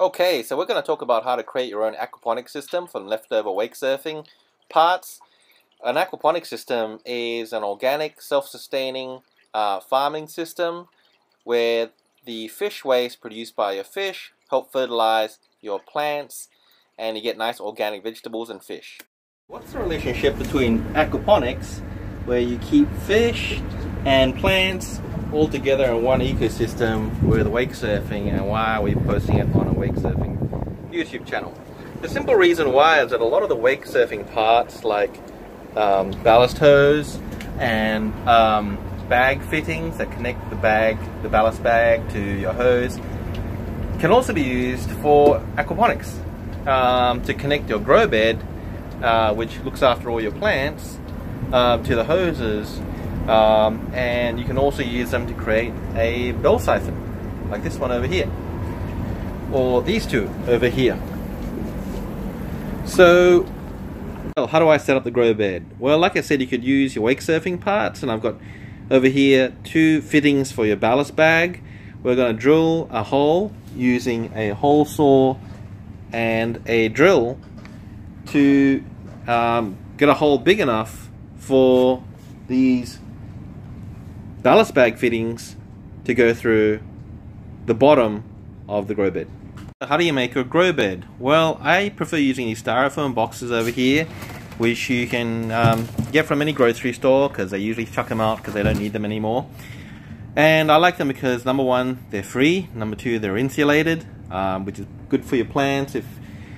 Okay, so we're going to talk about how to create your own aquaponics system from leftover wake surfing parts. An aquaponics system is an organic, self-sustaining farming system where the fish waste produced by your fish help fertilize your plants and you get nice organic vegetables and fish. What's the relationship between aquaponics, where you keep fish and plants all together in one ecosystem, with wake surfing, and why are we posting it on a wake surfing YouTube channel? The simple reason why is that a lot of the wake surfing parts, like ballast hose and bag fittings that connect the ballast bag to your hose, can also be used for aquaponics, to connect your grow bed, which looks after all your plants, to the hoses. And you can also use them to create a bell siphon, like this one over here, or these two over here. So, how do I set up the grow bed? Well, like I said, you could use your wake surfing parts, and I've got over here two fittings for your ballast bag. We're going to drill a hole using a hole saw and a drill to get a hole big enough for these ballast bag fittings to go through the bottom of the grow bed. How do you make a grow bed? Well, I prefer using these styrofoam boxes over here, which you can get from any grocery store, because they usually chuck them out because they don't need them anymore. And I like them because, number one, they're free. Number two, they're insulated, which is good for your plants if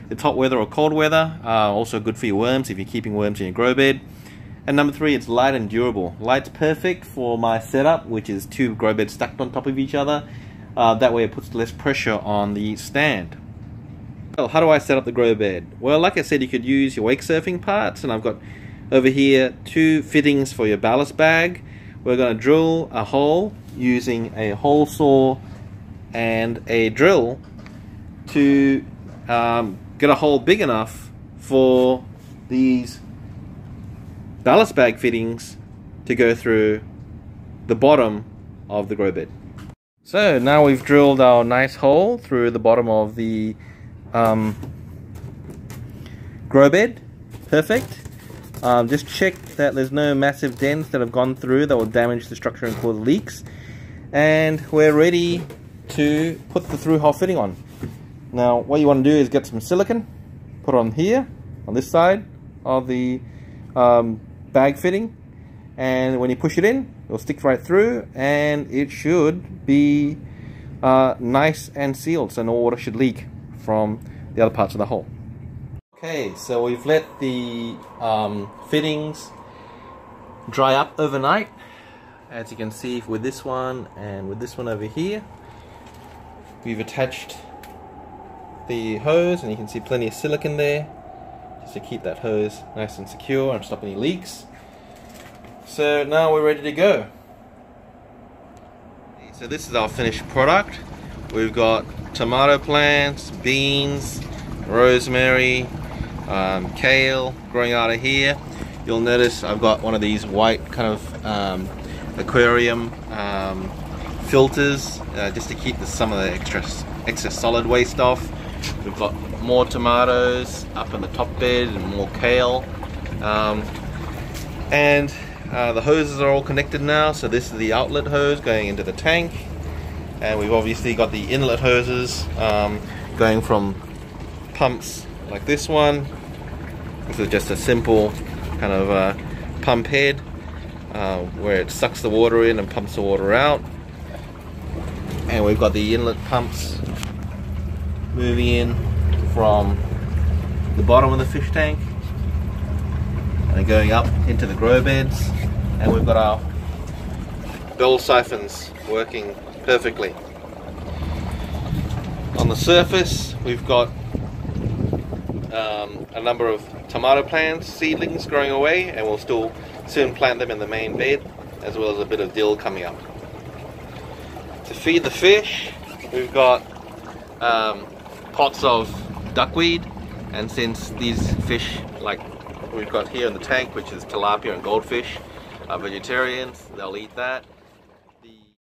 it's hot weather or cold weather. Also good for your worms if you're keeping worms in your grow bed. And number three, it's light and durable. Light's perfect for my setup, which is two grow beds stacked on top of each other. That way it puts less pressure on the stand. Well, how do I set up the grow bed? Well, like I said, you could use your wake surfing parts, and I've got over here two fittings for your ballast bag. We're going to drill a hole using a hole saw and a drill to get a hole big enough for these ballast bag fittings to go through the bottom of the grow bed. So now we've drilled our nice hole through the bottom of the grow bed. Perfect. Just check that there's no massive dents that have gone through that will damage the structure and cause leaks. And we're ready to put the through hole fitting on. Now what you want to do is get some silicone, put it on here, on this side of the bag fitting, and when you push it in, it'll stick right through, and it should be nice and sealed, so no water should leak from the other parts of the hole. Okay, so we've let the fittings dry up overnight, as you can see with this one and with this one over here. We've attached the hose, and you can see plenty of silicone there, just to keep that hose nice and secure and stop any leaks. So now we're ready to go. So this is our finished product. We've got tomato plants, beans, rosemary, kale growing out of here. You'll notice I've got one of these white kind of aquarium filters, just to keep some of the extra solid waste off. We've got more tomatoes up in the top bed and more kale, and the hoses are all connected now. So this is the outlet hose going into the tank, and we've obviously got the inlet hoses going from pumps like this one. This is just a simple kind of pump head where it sucks the water in and pumps the water out. And we've got the inlet pumps moving in from the bottom of the fish tank and going up into the grow beds, and we've got our bell siphons working perfectly. On the surface we've got a number of tomato plants, seedlings growing away, and we'll still soon plant them in the main bed, as well as a bit of dill coming up. To feed the fish, we've got pots of duckweed, and since these fish, like we've got here in the tank, which is tilapia and goldfish, are vegetarians, they'll eat that.